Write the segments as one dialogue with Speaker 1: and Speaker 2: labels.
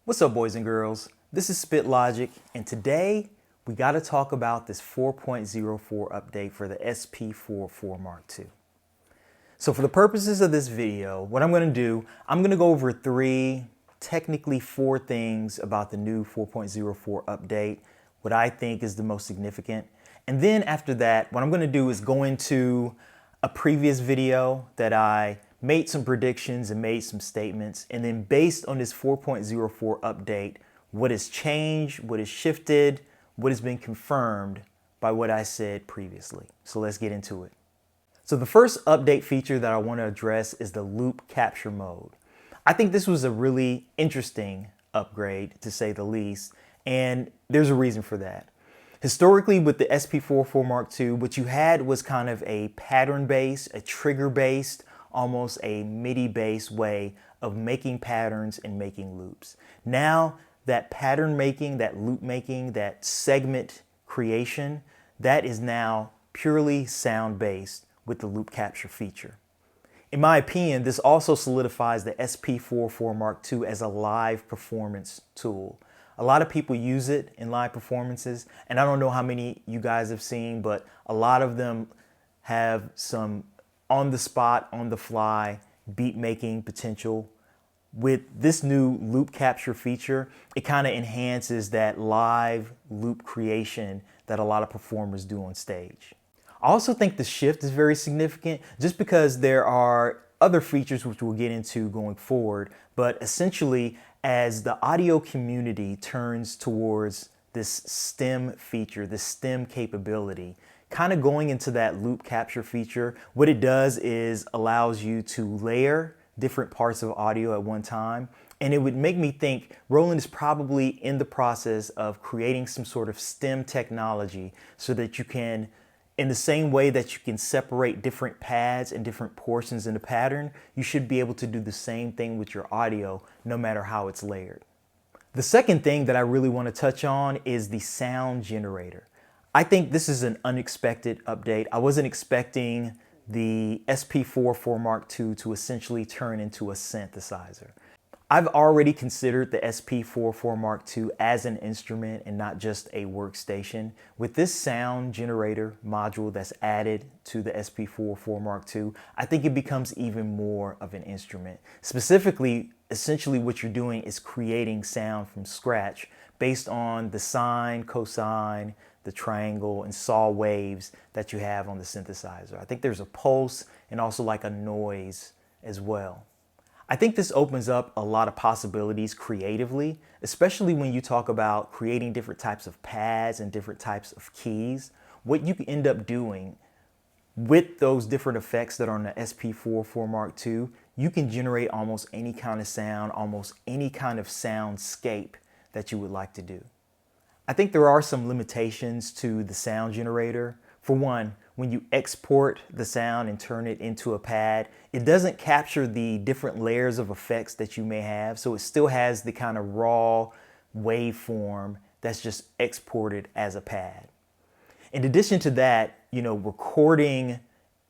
Speaker 1: What's up, boys and girls? This is Spit Logic, and today we got to talk about this 4.04 update for the SP-404 Mark II. So for the purposes of this video, what I'm going to do, I'm going to go over technically four things about the new 4.04 update, what I think is the most significant. And then after that, what I'm going to do is go into a previous video that I made some predictions and made some statements, and then based on this 4.04 update, what has changed, what has shifted, what has been confirmed by what I said previously. So let's get into it. So the first update feature that I want to address is the loop capture mode. I think this was a really interesting upgrade, to say the least, and there's a reason for that. Historically, with the SP-404 Mark II, what you had was kind of a pattern-based, a trigger-based, almost a MIDI-based way of making patterns and making loops. Now, that pattern making, that loop making, that segment creation, that is now purely sound-based with the loop capture feature. In my opinion, this also solidifies the SP-404 Mark II as a live performance tool. A lot of people use it in live performances, and I don't know how many you guys have seen, but a lot of them have some on the spot, on the fly beat making potential. With this new loop capture feature, it kind of enhances that live loop creation that a lot of performers do on stage. I also think the shift is very significant just because there are other features which we'll get into going forward, but essentially as the audio community turns towards this stem feature, this stem capability, kind of going into that loop capture feature, what it does is allows you to layer different parts of audio at one time. And it would make me think Roland is probably in the process of creating some sort of stem technology so that you can, in the same way that you can separate different pads and different portions in the pattern, you should be able to do the same thing with your audio, no matter how it's layered. The second thing that I really want to touch on is the sound generator. I think this is an unexpected update. I wasn't expecting the SP-404 Mark II to essentially turn into a synthesizer. I've already considered the SP-404 Mark II as an instrument and not just a workstation. With this sound generator module that's added to the SP-404 Mark II, I think it becomes even more of an instrument. Specifically, essentially what you're doing is creating sound from scratch based on the sine, cosine, the triangle, and saw waves that you have on the synthesizer. I think there's a pulse and also like a noise as well. I think this opens up a lot of possibilities creatively, especially when you talk about creating different types of pads and different types of keys. What you can end up doing with those different effects that are on the SP-404 Mark II, you can generate almost any kind of sound, almost any kind of soundscape that you would like to do. I think there are some limitations to the sound generator. For one, when you export the sound and turn it into a pad, it doesn't capture the different layers of effects that you may have, so it still has the kind of raw waveform that's just exported as a pad. In addition to that, recording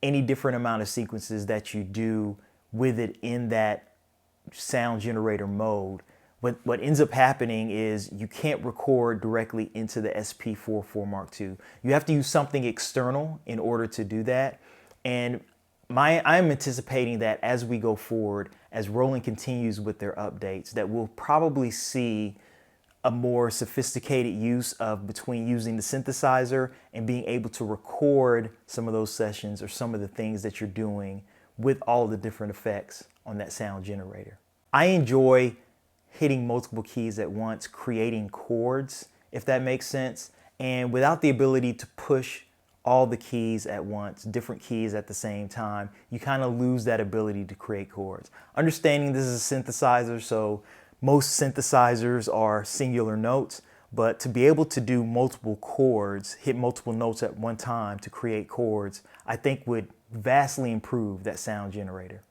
Speaker 1: any different amount of sequences that you do with it in that sound generator mode, what ends up happening is you can't record directly into the SP-404 Mark II. You have to use something external in order to do that. And I'm anticipating that as we go forward, as Roland continues with their updates, that we'll probably see a more sophisticated use of between using the synthesizer and being able to record some of those sessions or some of the things that you're doing with all the different effects on that sound generator. I enjoy hitting multiple keys at once, creating chords, if that makes sense. And without the ability to push all the keys at once, different keys at the same time, you kind of lose that ability to create chords. Understanding this is a synthesizer, so most synthesizers are singular notes, but to be able to do multiple chords, hit multiple notes at one time to create chords, I think would vastly improve that sound generator.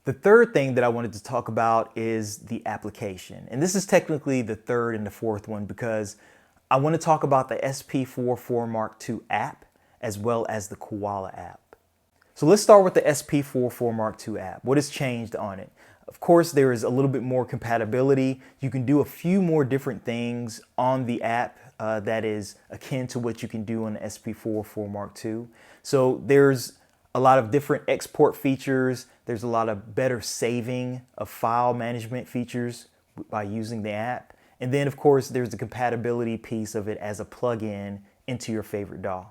Speaker 1: The third thing that I wanted to talk about is the application. And this is technically the third and the fourth one because I want to talk about the SP-404 Mark II app as well as the Koala app. So let's start with the SP-404 Mark II app. What has changed on it? Of course, there is a little bit more compatibility. You can do a few more different things on the app that is akin to what you can do on the SP-404 Mark II. So there's a lot of different export features. There's a lot of better saving of file management features by using the app. And then, of course, there's the compatibility piece of it as a plugin into your favorite DAW.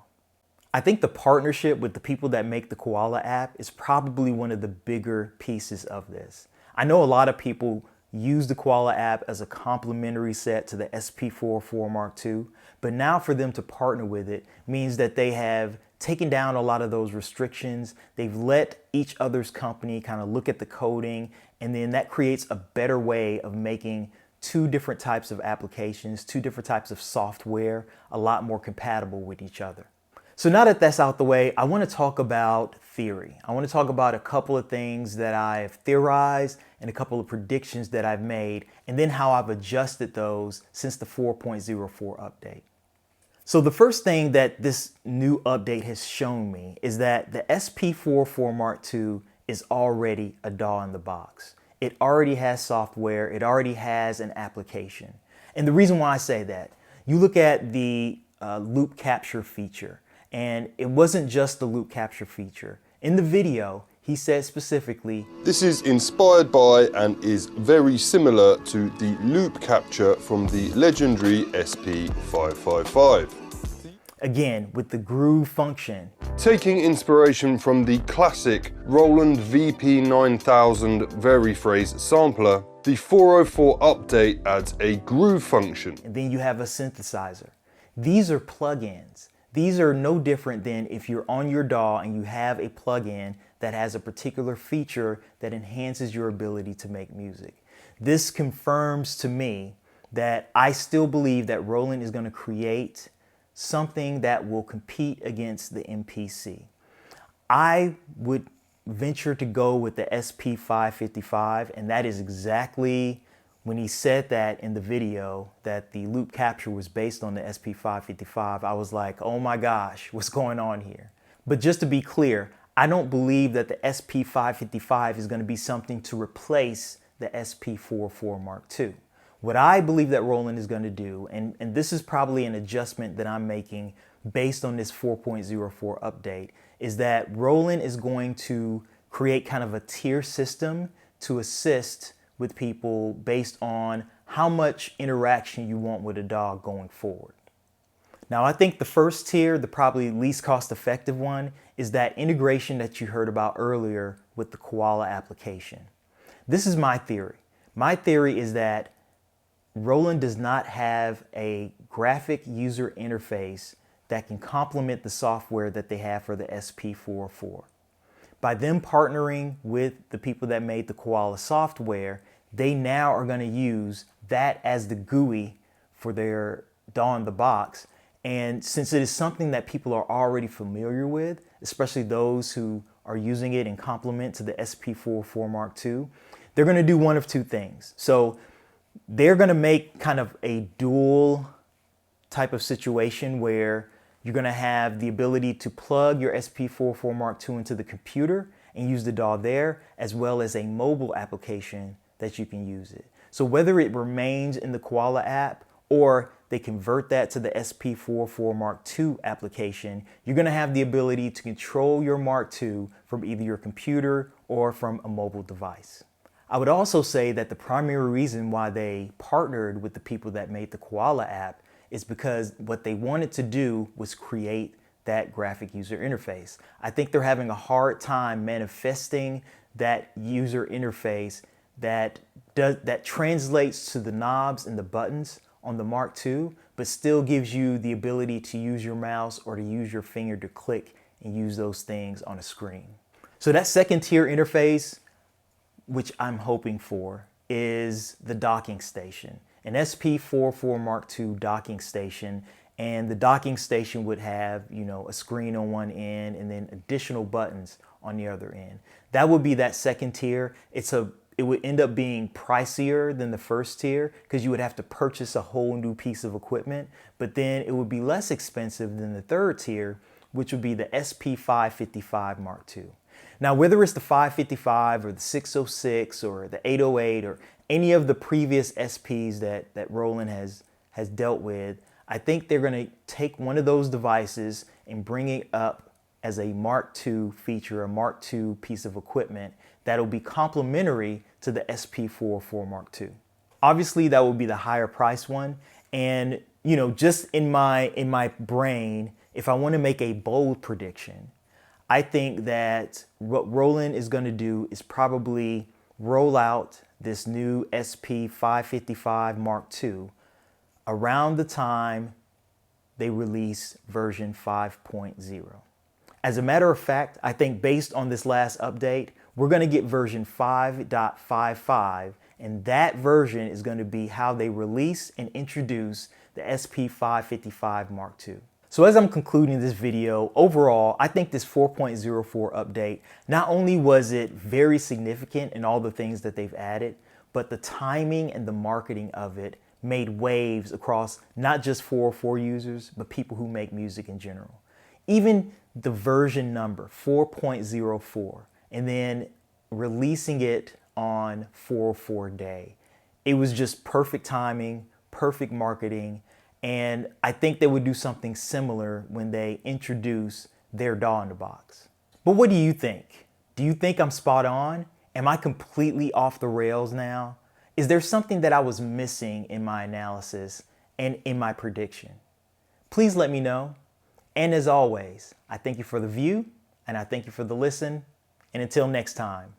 Speaker 1: I think the partnership with the people that make the Koala app is probably one of the bigger pieces of this. I know a lot of people use the Koala app as a complementary set to the SP-404 Mark II, but now for them to partner with it means that they have taken down a lot of those restrictions. They've let each other's company kind of look at the coding, and then that creates a better way of making two different types of applications, two different types of software, a lot more compatible with each other. So now that that's out the way, I want to talk about theory. I want to talk about a couple of things that I've theorized and a couple of predictions that I've made, and then how I've adjusted those since the 4.04 update. So the first thing that this new update has shown me is that the SP-404 Mark II is already a DAW in the box. It already has software, it already has an application. And the reason why I say that, you look at the loop capture feature, and it wasn't just the loop capture feature. In the video, he said specifically,
Speaker 2: "This is inspired by and is very similar to the loop capture from the legendary SP-555.
Speaker 1: Again, with the groove function.
Speaker 2: Taking inspiration from the classic Roland VP9000 Veriphrase sampler, the 404 update adds a groove function."
Speaker 1: And then you have a synthesizer. These are plugins. These are no different than if you're on your DAW and you have a plugin that has a particular feature that enhances your ability to make music. This confirms to me that I still believe that Roland is going to create something that will compete against the MPC. I would venture to go with the SP-555, and that is exactly when he said that in the video, that the loop capture was based on the SP-555, I was like, oh my gosh, what's going on here? But just to be clear, I don't believe that the SP-555 is going to be something to replace the SP-404 Mark II. What I believe that Roland is going to do, and this is probably an adjustment that I'm making based on this 4.04 update, is that Roland is going to create kind of a tier system to assist with people based on how much interaction you want with a DAW going forward. Now, I think the first tier, the probably least cost-effective one, is that integration that you heard about earlier with the Koala application. This is my theory. My theory is that Roland does not have a graphic user interface that can complement the software that they have for the SP-404. By them partnering with the people that made the Koala software, they now are going to use that as the GUI for their DAW in the box. And since it is something that people are already familiar with, especially those who are using it in complement to the SP-404 Mark II, they're going to do one of two things. So they're going to make kind of a dual type of situation where you're going to have the ability to plug your SP-404 Mark II into the computer and use the DAW there, as well as a mobile application that you can use it. So whether it remains in the Koala app or they convert that to the SP-404 Mark II application, you're going to have the ability to control your Mark II from either your computer or from a mobile device. I would also say that the primary reason why they partnered with the people that made the Koala app is because what they wanted to do was create that graphic user interface. I think they're having a hard time manifesting that user interface that translates to the knobs and the buttons on the Mark II, but still gives you the ability to use your mouse or to use your finger to click and use those things on a screen. So that second tier interface, which I'm hoping for, is the docking station. An SP-404 Mark II docking station, and the docking station would have, a screen on one end and then additional buttons on the other end. That would be that second tier. It would end up being pricier than the first tier because you would have to purchase a whole new piece of equipment, but then it would be less expensive than the third tier, which would be the SP-555 Mark II. Now, whether it's the 555 or the 606 or the 808 or any of the previous SPs that Roland has dealt with, I think they're going to take one of those devices and bring it up as a Mark II feature, a Mark II piece of equipment that'll be complementary to the SP-404 Mark II. Obviously, that will be the higher price one. And, you know, just in my brain, if I want to make a bold prediction, I think that what Roland is going to do is probably roll out this new SP-555 Mark II around the time they release version 5.0. As a matter of fact, I think based on this last update, we're going to get version 5.55, and that version is going to be how they release and introduce the SP-555 Mark II. So as I'm concluding this video, overall, I think this 4.04 update, not only was it very significant in all the things that they've added, but the timing and the marketing of it made waves across not just 404 users, but people who make music in general. Even the version number, 4.04, and then releasing it on 404 day. It was just perfect timing, perfect marketing, and I think they would do something similar when they introduce their DAW in the box. But what do you think? Do you think I'm spot on? Am I completely off the rails now? Is there something that I was missing in my analysis and in my prediction? Please let me know. And as always, I thank you for the view and I thank you for the listen. And until next time,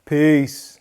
Speaker 1: peace.